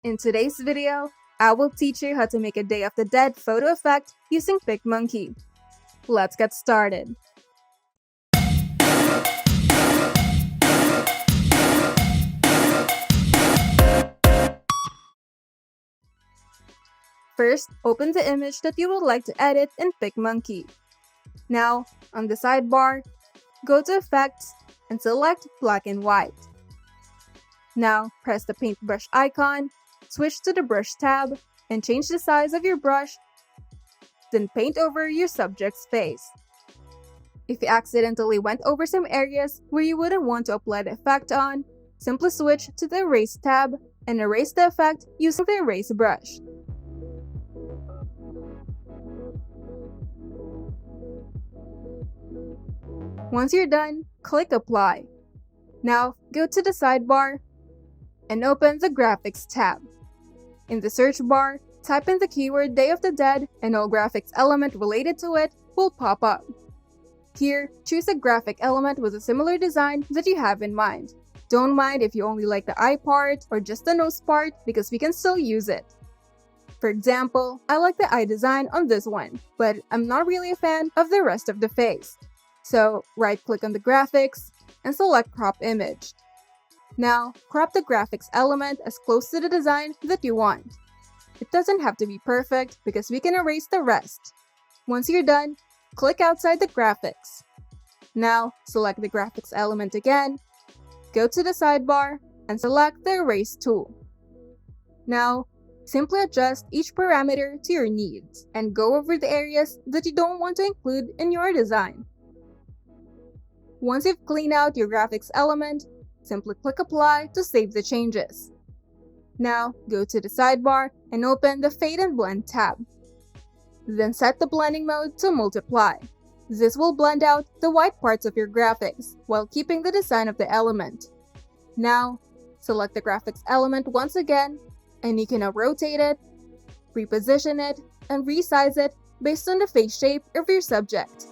In today's video, I will teach you how to make a Day of the Dead photo effect using PicMonkey. Let's get started. First, open the image that you would like to edit in PicMonkey. Now, on the sidebar, go to Effects and select Black and White. Now, press the paintbrush icon, switch to the Brush tab, and change the size of your brush, then paint over your subject's face. If you accidentally went over some areas where you wouldn't want to apply the effect on, simply switch to the Erase tab and erase the effect using the Erase brush. Once you're done, click Apply. Now, go to the sidebar and open the Graphics tab. In the search bar, type in the keyword Day of the Dead and all graphics element related to it will pop up. Here, choose a graphic element with a similar design that you have in mind. Don't mind if you only like the eye part or just the nose part because we can still use it. For example, I like the eye design on this one, but I'm not really a fan of the rest of the face. So, right-click on the graphics and select Crop Image. Now, crop the graphics element as close to the design that you want. It doesn't have to be perfect because we can erase the rest. Once you're done, click outside the graphics. Now, select the graphics element again, go to the sidebar, and select the Erase tool. Now, simply adjust each parameter to your needs and go over the areas that you don't want to include in your design. Once you've cleaned out your graphics element, simply click Apply to save the changes. Now, go to the sidebar and open the Fade and Blend tab. Then set the blending mode to Multiply. This will blend out the white parts of your graphics while keeping the design of the element. Now, select the graphics element once again, and you can now rotate it, reposition it, and resize it based on the face shape of your subject.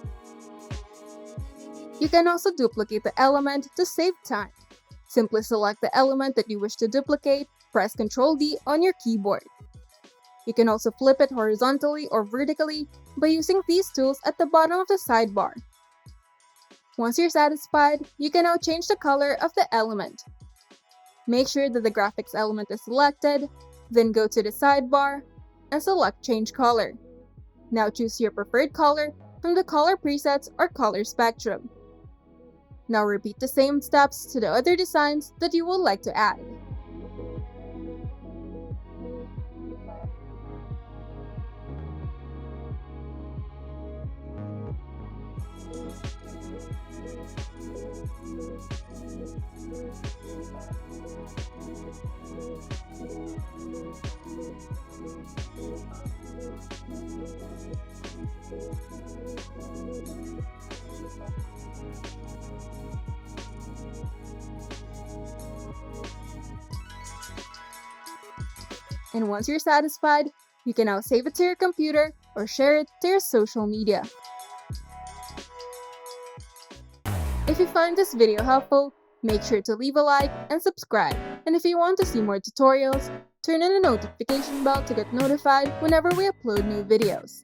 You can also duplicate the element to save time. Simply select the element that you wish to duplicate, press Ctrl D on your keyboard. You can also flip it horizontally or vertically by using these tools at the bottom of the sidebar. Once you're satisfied, you can now change the color of the element. Make sure that the graphics element is selected, then go to the sidebar and select Change Color. Now choose your preferred color from the color presets or color spectrum. Now repeat the same steps to the other designs that you would like to add. And once you're satisfied, you can now save it to your computer or share it to your social media. If you find this video helpful, make sure to leave a like and subscribe. And if you want to see more tutorials, turn on the notification bell to get notified whenever we upload new videos.